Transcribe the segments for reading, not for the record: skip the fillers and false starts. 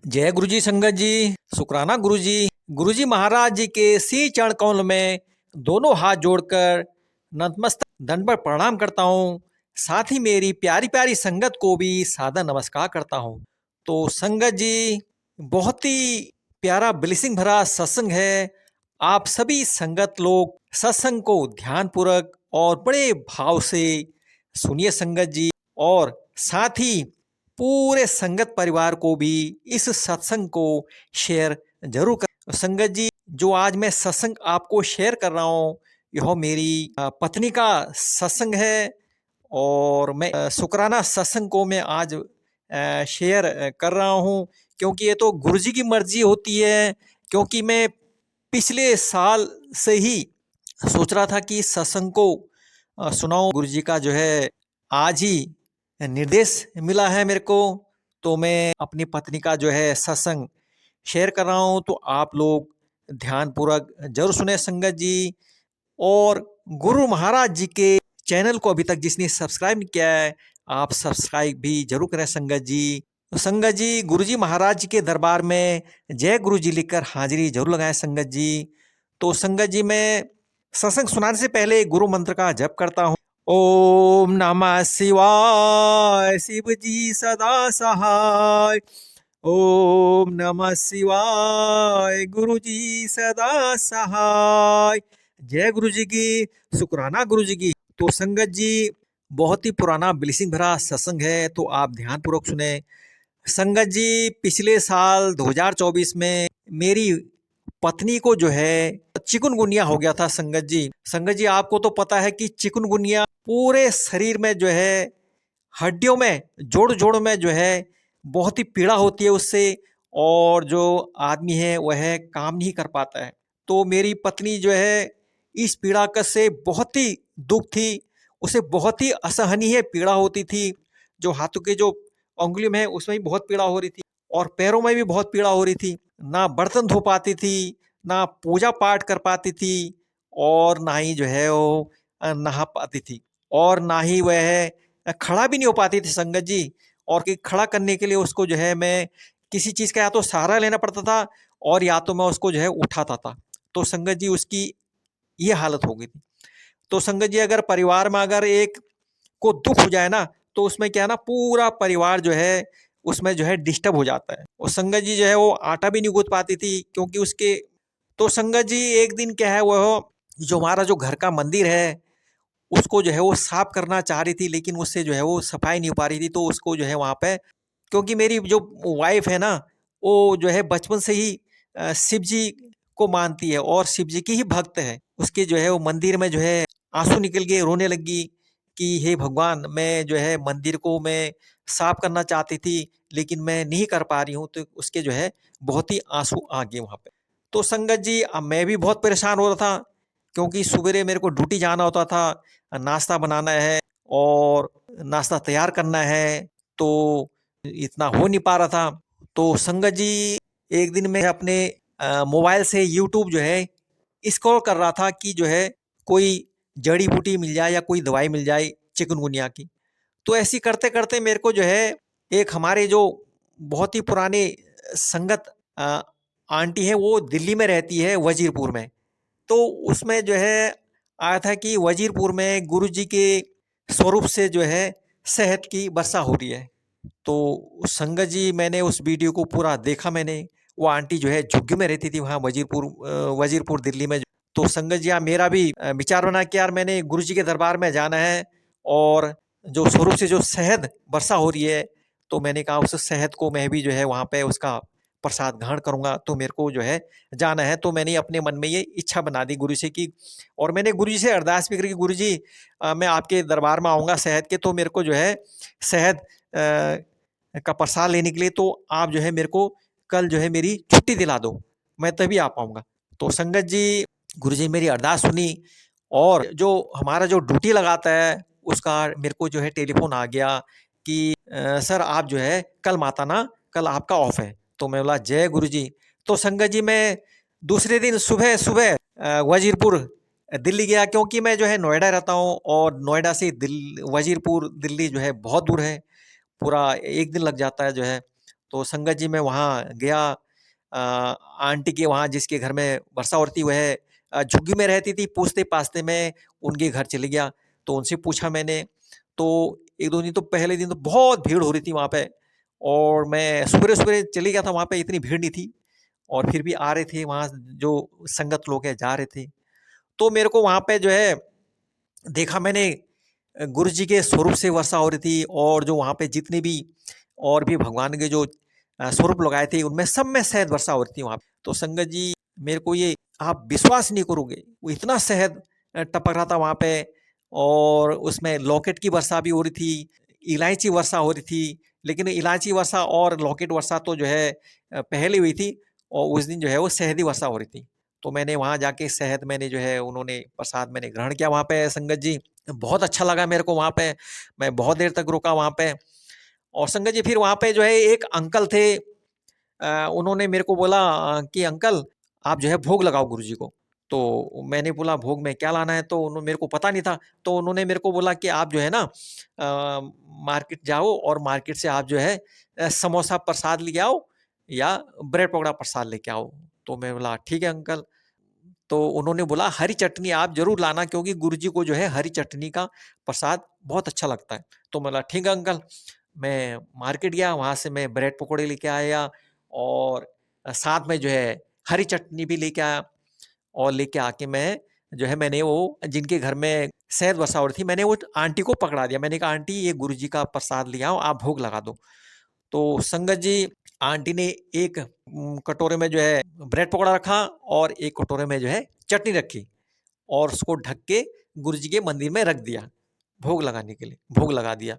जय गुरु जी संगत जी। शुक्राना गुरु जी महाराज जी के सी चरण कमल में दोनों हाथ जोड़कर नतमस्तक दंडवत प्रणाम करता हूँ। साथ ही मेरी प्यारी प्यारी संगत को भी सादर नमस्कार करता हूँ। तो संगत जी, बहुत ही प्यारा ब्लेसिंग भरा सत्संग है। आप सभी संगत लोग सत्संग को ध्यानपूर्वक और बड़े भाव से सुनिए संगत जी, और साथ ही पूरे संगत परिवार को भी इस सत्संग को शेयर जरूर कर। संगत जी, जो आज मैं सत्संग आपको शेयर कर रहा हूँ, यह मेरी पत्नी का सत्संग है। और मैं शुक्राना सत्संग को मैं आज शेयर कर रहा हूँ, क्योंकि ये तो गुरु जी की मर्जी होती है। क्योंकि मैं पिछले साल से ही सोच रहा था कि सत्संग को सुनाऊं। गुरु जी का जो है आज ही निर्देश मिला है मेरे को, तो मैं अपनी पत्नी का जो है सत्संग शेयर कर रहा हूँ। तो आप लोग ध्यानपूर्वक जरूर सुने संगत जी। और गुरु महाराज जी के चैनल को अभी तक जिसने सब्सक्राइब नहीं किया है, आप सब्सक्राइब भी जरूर करें संगत जी। तो संगत जी, गुरु जी महाराज जी के दरबार में जय गुरु जी लिखकर हाजिरी जरूर लगाएं संगत जी। तो संगत जी, मैं सत्संग सुनाने से पहले गुरु मंत्र का जप करता हूँ। ओम नमः शिवाय, शिव जी सदा सहाय। ओम नमः शिवाय, गुरु जी सदा सहाय। जय गुरु जी की, शुक्राना गुरु जी की। तो संगत जी, बहुत ही पुराना ब्लेसिंग भरा सत्संग है, तो आप ध्यानपूर्वक सुने। संगत जी, पिछले साल 2024 में मेरी पत्नी को जो है चिकुनगुनिया हो गया था संगत जी। संगत जी, आपको तो पता है कि चिकुनगुनिया पूरे शरीर में जो है, हड्डियों में, जोड़ जोड़ में जो है बहुत ही पीड़ा होती है उससे, और जो आदमी है वह काम नहीं कर पाता है। तो मेरी पत्नी जो है इस पीड़ा का से बहुत ही दुख थी, उसे बहुत ही असहनीय पीड़ा होती थी। जो हाथों के जो उंगलियों में है उसमें भी बहुत पीड़ा हो रही थी, और पैरों में भी बहुत पीड़ा हो रही थी। ना बर्तन धो पाती थी, ना पूजा पाठ कर पाती थी, और ना ही जो है वो नहा पाती थी, और ना ही वह खड़ा भी नहीं हो पाती थी संगत जी। और कि खड़ा करने के लिए उसको जो है मैं किसी चीज़ का या तो सहारा लेना पड़ता था, और या तो मैं उसको जो है उठाता था। तो संगत जी, उसकी ये हालत हो गई थी। तो संगत जी, अगर परिवार में अगर एक को दुख हो जाए ना, तो उसमें क्या है ना, पूरा परिवार जो है उसमें जो है डिस्टर्ब हो जाता है। और संगत जी जो है वो आटा भी नहीं गूंथ पाती थी, क्योंकि उसके। तो संगत जी, एक दिन क्या है, वह जो हमारा जो घर का मंदिर है उसको जो है वो साफ करना चाह रही थी, लेकिन उससे जो है वो सफाई नहीं हो पा रही थी। तो उसको जो है वहाँ पे, क्योंकि मेरी जो वाइफ है ना, वो जो है बचपन से ही शिव जी को मानती है और शिव जी की ही भक्त है। उसके जो है वो मंदिर में जो है आंसू निकल गए, रोने लगी कि हे भगवान, मैं जो है मंदिर को मैं साफ करना चाहती थी, लेकिन मैं नहीं कर पा रही हूँ। तो उसके जो है बहुत ही आंसू आ गए वहाँ पे। तो संगत जी, अब मैं भी बहुत परेशान हो रहा था, क्योंकि सुबेरे मेरे को ड्यूटी जाना होता था, नाश्ता बनाना है और नाश्ता तैयार करना है, तो इतना हो नहीं पा रहा था। तो संगत जी, एक दिन मैं अपने मोबाइल से यूट्यूब जो है स्क्रॉल कर रहा था कि जो है कोई जड़ी बूटी मिल जाए या कोई दवाई मिल जाए चिकनगुनिया की। तो ऐसी करते करते मेरे को जो है एक हमारे जो बहुत ही पुराने संगत आंटी है, वो दिल्ली में रहती है, वजीरपुर में। तो उसमें जो है आया था कि वजीरपुर में गुरु जी के स्वरूप से जो है शहद की वर्षा हो रही है। तो संगत जी, मैंने उस वीडियो को पूरा देखा मैंने। वो आंटी जो है झुग्गी में रहती थी वहाँ वजीरपुर दिल्ली में। तो संगत जी, हाँ, मेरा भी विचार बना कि यार मैंने गुरु जी के दरबार में जाना है, और जो स्वरूप से जो शहद वर्षा हो रही है, तो मैंने कहा उस शहद को मैं भी जो है वहाँ पे उसका प्रसाद ग्रहण करूँगा, तो मेरे को जो है जाना है। तो मैंने अपने मन में ये इच्छा बना दी गुरु से की, और मैंने गुरु जी से अरदास भी करी कि गुरु जी, मैं आपके दरबार में आऊँगा शहद के, तो मेरे को जो है शहद का प्रसाद लेने के लिए, तो आप जो है मेरे को कल जो है मेरी छुट्टी दिला दो, मैं तभी आ पाऊँगा। तो संगत जी, गुरु जी मेरी अरदास सुनी, और जो हमारा जो ड्यूटी लगाता है उसका मेरे को जो है टेलीफोन आ गया कि सर आप जो है कल मत आना, कल आपका ऑफ है। तो मैं बोला जय गुरु जी। तो संगत जी, मैं दूसरे दिन सुबह सुबह वजीरपुर दिल्ली गया, क्योंकि मैं जो है नोएडा रहता हूँ, और नोएडा से वजीरपुर दिल्ली जो है बहुत दूर है, पूरा एक दिन लग जाता है जो है। तो संगत जी मैं वहाँ गया, आंटी के वहाँ जिसके घर में वर्षा होती वह झुग्गी में रहती थी, पूछते-पाछते मैं उनके घर चले गया। तो उनसे पूछा मैंने, तो 1-2 दिन तो पहले दिन तो बहुत भीड़ हो रही थी वहाँ पे, और मैं सवेरे-सवेरे चले गया था वहाँ पे, इतनी भीड़ नहीं थी, और फिर भी आ रहे थे वहाँ जो संगत लोग हैं जा रहे थे। तो मेरे को वहाँ पे जो है देखा मैंने, गुरु जी के स्वरूप से वर्षा हो रही थी, और जो वहाँ पे जितने भी और भी भगवान के जो स्वरूप लगाए थे उनमें सब में शहद वर्षा हो रही थी वहाँ पे। तो संगत जी मेरे को ये आप विश्वास नहीं करोगे, वो इतना शहद टपक रहा था वहाँ पे, और उसमें लॉकेट की वर्षा भी हो रही थी, इलायची वर्षा हो रही थी। लेकिन इलायची वर्षा और लॉकेट वर्षा तो जो है पहले हुई थी, और उस दिन जो है वो शहदी वर्षा हो रही थी। तो मैंने वहाँ जाके शहद मैंने जो है उन्होंने प्रसाद मैंने ग्रहण किया वहाँ पे संगत जी। बहुत अच्छा लगा मेरे को वहाँ पे, मैं बहुत देर तक रुका वहाँ पे। और संगत जी फिर वहाँ पे जो है एक अंकल थे, उन्होंने मेरे को बोला कि अंकल आप जो है भोग लगाओ गुरु जी को। तो मैंने बोला भोग में क्या लाना है? तो उन्होंने मेरे को पता नहीं था, तो उन्होंने मेरे को बोला कि आप जो है ना मार्केट जाओ, और मार्केट से आप जो है समोसा प्रसाद लेके आओ, या ब्रेड पकौड़ा प्रसाद लेके आओ। तो मैं बोला ठीक है अंकल। तो उन्होंने बोला हरी चटनी आप ज़रूर लाना, क्योंकि गुरु जी को जो है हरी चटनी का प्रसाद बहुत अच्छा लगता है। तो मैं बोला ठीक है अंकल। मैं मार्केट गया, वहाँ से मैं ब्रेड पकौड़े लेके आया, और साथ में जो है हरी चटनी भी लेके आया, और लेके आके मैं जो है मैंने वो जिनके घर में शहद वर्षा हो रही थी, मैंने वो आंटी को पकड़ा दिया। मैंने कहा आंटी ये गुरु जी का प्रसाद ले आओ, आप भोग लगा दो। तो संगत जी आंटी ने एक कटोरे में जो है ब्रेड पकौड़ा रखा, और एक कटोरे में जो है चटनी रखी, और उसको ढक के गुरु जी के मंदिर में रख दिया, भोग लगाने के लिए, भोग लगा दिया।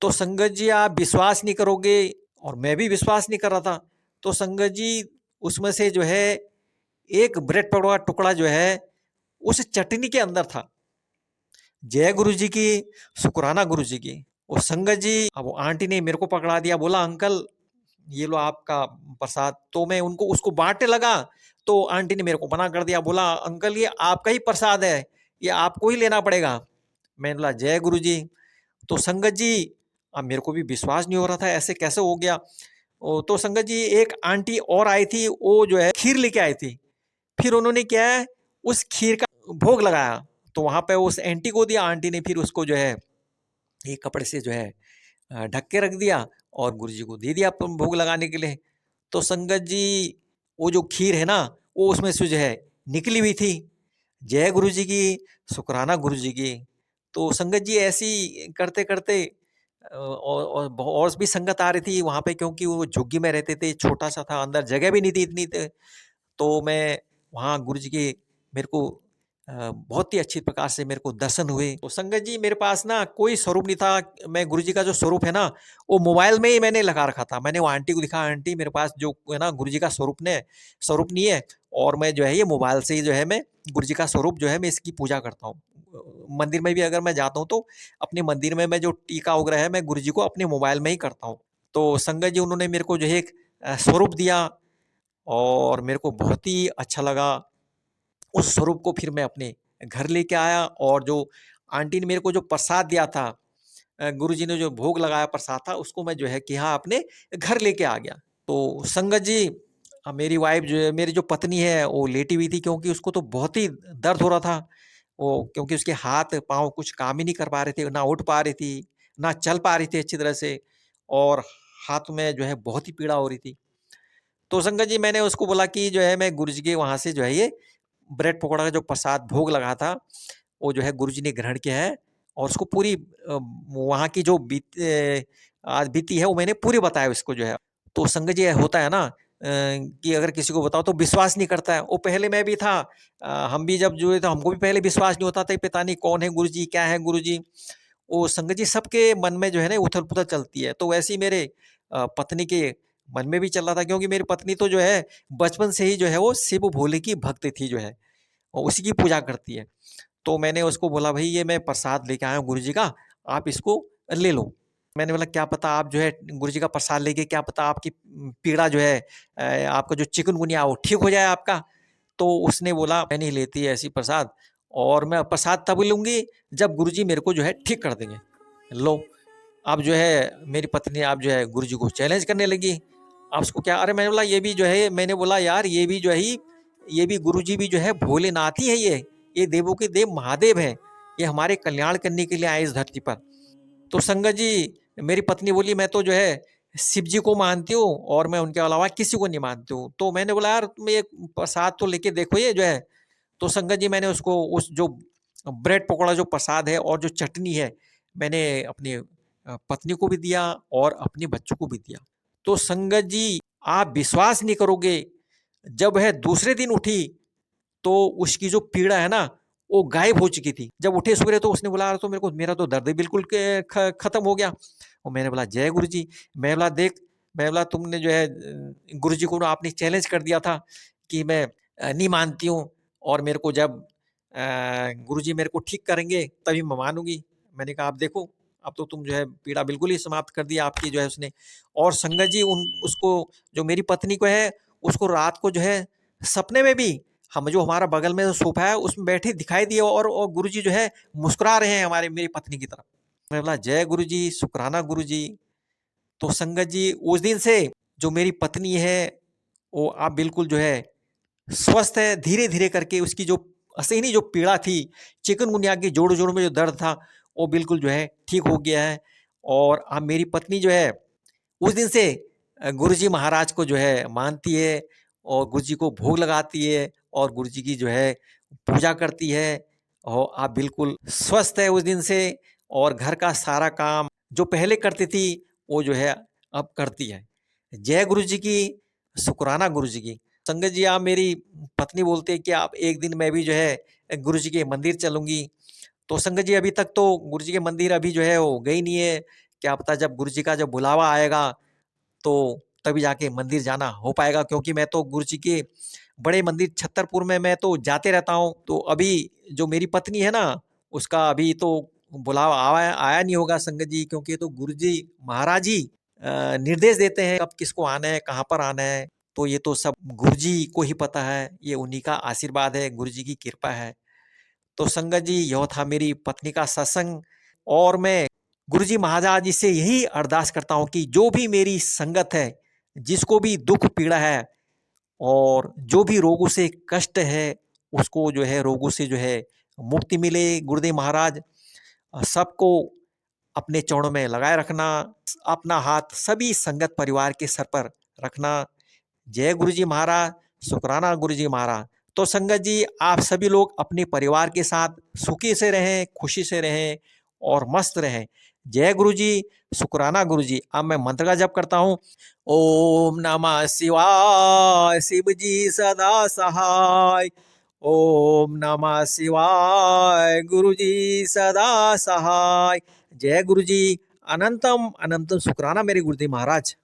तो संगत जी आप विश्वास नहीं करोगे, और मैं भी विश्वास नहीं कर रहा था। तो संगत जी उसमें से जो है एक ब्रेड पकौड़ा का टुकड़ा जो है उस चटनी के अंदर था। जय गुरु जी की, शुक्राना गुरु जी की। वो संगत जी, अब वो आंटी ने मेरे को पकड़ा दिया, बोला अंकल ये लो आपका प्रसाद। तो मैं उनको उसको बांटने लगा, तो आंटी ने मेरे को मना कर दिया, बोला अंकल ये आपका ही प्रसाद है, ये आपको ही लेना पड़ेगा। मैंने बोला जय गुरु जी। तो संगत जी अब मेरे को भी विश्वास नहीं हो रहा था, ऐसे कैसे हो गया। तो संगत जी एक आंटी और आई थी, वो जो है खीर लेके आई थी। फिर उन्होंने क्या है उस खीर का भोग लगाया, तो वहां पे उस आंटी को दिया। आंटी ने फिर उसको जो है एक कपड़े से जो है ढक के रख दिया, और गुरु जी को दे दिया भोग लगाने के लिए। तो संगत जी वो जो खीर है ना, वो उसमें से जो है निकली हुई थी। जय गुरु जी की, शुक्राना गुरु जी की। तो संगत जी ऐसी करते करते और भी संगत आ रही थी वहाँ पे, क्योंकि वो झुग्गी में रहते थे, छोटा सा था, अंदर जगह भी नहीं थी इतनी। तो मैं वहाँ गुरु जी के मेरे को बहुत ही अच्छी प्रकार से मेरे को दर्शन हुए। तो संगत जी मेरे पास ना कोई स्वरूप नहीं था। मैं गुरु जी का जो स्वरूप है ना, वो मोबाइल में ही मैंने लगा रखा था। मैंने वो आंटी को दिखा, आंटी मेरे पास जो है ना गुरु जी का स्वरूप नहीं है, और मैं जो है ये मोबाइल से ही जो है मैं गुरु जी का स्वरूप जो है मैं इसकी पूजा करता हूँ। मंदिर में भी अगर मैं जाता हूँ तो अपने मंदिर में मैं जो टीका वगैरह है मैं गुरु जी को अपने मोबाइल में ही करता हूँ। तो संगत जी उन्होंने मेरे को जो है एक स्वरूप दिया, और मेरे को बहुत ही अच्छा लगा। उस स्वरूप को फिर मैं अपने घर लेके आया, और जो आंटी ने मेरे को जो प्रसाद दिया था, गुरुजी ने जो भोग लगाया प्रसाद था, उसको मैं जो है कि हाँ अपने घर लेके आ गया। तो संगत जी मेरी वाइफ जो है, मेरी जो पत्नी है वो लेटी हुई थी, क्योंकि उसको तो बहुत ही दर्द हो रहा था। वो क्योंकि उसके हाथ पाँव कुछ काम ही नहीं कर पा रहे थे, ना उठ पा रही थी, ना चल पा रही थी अच्छी तरह से, और हाथ में जो है बहुत ही पीड़ा हो रही थी। तो संगत जी मैंने उसको बोला कि जो है मैं गुरु जी के वहाँ से जो है ये ब्रेड पकौड़ा का जो प्रसाद भोग लगा था, वो जो है गुरु जी ने ग्रहण किया है, और उसको पूरी वहाँ की जो आज बीती है वो मैंने पूरी बताया उसको जो है। तो संगत जी होता है ना कि अगर किसी को बताओ तो विश्वास नहीं करता है। वो पहले मैं भी था, हम भी जब जुड़े तो हमको भी पहले विश्वास नहीं होता था, पता नहीं कौन है गुरु जी, क्या है गुरु जी। वो संगत जी सबके मन में जो है ना उथल-पुथल चलती है। तो वैसे ही मेरे पत्नी के मन में भी चल रहा था, क्योंकि मेरी पत्नी तो जो है बचपन से ही जो है वो शिव भोले की भक्त थी जो है, और उसी की पूजा करती है। तो मैंने उसको बोला भई ये मैं प्रसाद लेके आया हूँ गुरु जी का, आप इसको ले लो। मैंने बोला क्या पता आप जो है गुरु जी का प्रसाद लेके क्या पता आपकी पीड़ा जो है आपका जो चिकनगुनिया वो ठीक हो जाए आपका। तो उसने बोला मैं नहीं लेती ऐसी प्रसाद, और मैं प्रसाद तब लूँगी जब गुरु जी मेरे को जो है ठीक कर देंगे। लो अब जो है मेरी पत्नी आप जो है गुरुजी को चैलेंज करने लगी। अब उसको क्या, अरे मैंने बोला ये भी जो है, मैंने बोला यार ये भी जो है ये भी गुरुजी भी जो है भोलेनाथ ही है, ये देवों के देव महादेव है, ये हमारे कल्याण करने के लिए आए इस धरती पर। तो संगत जी मेरी पत्नी बोली मैं तो जो है शिव जी को मानती हूँ और मैं उनके अलावा किसी को नहीं मानती हूँ। तो मैंने बोला यार तुम ये प्रसाद तो लेके देखो ये जो है। तो संगत जी मैंने उसको उस जो ब्रेड पकौड़ा जो प्रसाद है और जो चटनी है, मैंने अपनी पत्नी को भी दिया और अपने बच्चों को भी दिया। तो संगत जी आप विश्वास नहीं करोगे, जब वह दूसरे दिन उठी तो उसकी जो पीड़ा है ना वो गायब हो चुकी थी। जब उठे सवेरे तो उसने बोला, तो मेरा तो दर्द ही बिल्कुल खत्म हो गया। और मैंने बोला जय गुरु जी। मैं बोला देख, मैं बोला तुमने जो है गुरु जी को आपने चैलेंज कर दिया था कि मैं नहीं मानती हूँ, और मेरे को जब गुरु जी मेरे को ठीक करेंगे तभी मैं मानूंगी। मैंने कहा आप देखो अब तो तुम जो है पीड़ा बिल्कुल ही समाप्त कर दिया आपकी जो है उसने। और संगत जी उसको, जो मेरी पत्नी को है, उसको रात को जो है सपने में भी हम जो हमारा बगल में जो सोफा है उसमें बैठे दिखाई दिए, और गुरुजी जो है मुस्कुरा रहे हैं हमारे मेरी पत्नी की तरफ। मैं बोला जय गुरुजी, शुक्राना गुरुजी। तो संगत जी उस दिन से जो मेरी पत्नी है वो आप बिल्कुल जो है स्वस्थ है, धीरे धीरे करके उसकी जो असहनीय जो पीड़ा थी, चिकनगुनिया की जोड़ों जोड़ों में जो दर्द था, वो बिल्कुल जो है ठीक हो गया है। और अब मेरी पत्नी जो है उस दिन से गुरुजी महाराज को जो है मानती है और गुरुजी को भोग लगाती है और गुरुजी की जो है पूजा करती है। और आप बिल्कुल स्वस्थ है उस दिन से, और घर का सारा काम जो पहले करती थी वो जो है अब करती है। जय गुरुजी की, शुक्राना गुरुजी की। संगत जी आप मेरी पत्नी बोलते हैं कि आप एक दिन मैं भी जो है गुरुजी के मंदिर चलूंगी। तो संगत जी अभी तक तो गुरुजी के मंदिर अभी जो है वो गई नहीं है। क्या पता जब गुरुजी का जब बुलावा आएगा तो तभी जाके मंदिर जाना हो पाएगा, क्योंकि मैं तो गुरुजी के बड़े मंदिर छतरपुर में मैं तो जाते रहता हूँ। तो अभी जो मेरी पत्नी है ना उसका अभी तो बुलावा आया आया नहीं होगा संगत जी, क्योंकि तो गुरुजी महाराज ही निर्देश देते हैं कब किसको आना है, कहाँ पर आना है। तो ये तो सब गुरुजी को ही पता है, ये उन्हीं का आशीर्वाद है, गुरुजी की कृपा है। तो संगत जी यह था मेरी पत्नी का सत्संग। और मैं गुरुजी महाराज जी से यही अरदास करता हूँ कि जो भी मेरी संगत है, जिसको भी दुख पीड़ा है और जो भी रोगों से कष्ट है, उसको जो है रोगों से जो है मुक्ति मिले। गुरुदेव महाराज सबको अपने चरणों में लगाए रखना, अपना हाथ सभी संगत परिवार के सर पर रखना। जय गुरुजी महाराज, शुक्राना गुरुजी महाराज। तो संगत जी आप सभी लोग अपने परिवार के साथ सुखी से रहें, खुशी से रहें और मस्त रहें। जय गुरुजी, शुक्राना गुरुजी। अब मैं मंत्र का जप करता हूँ। ओम नमः शिवाय, शिव जी सदा सहाय। ओम नमः शिवाय, गुरुजी सदा सहाय। जय गुरुजी। अनंतम अनंतम शुक्राना मेरे गुरुदेव महाराज।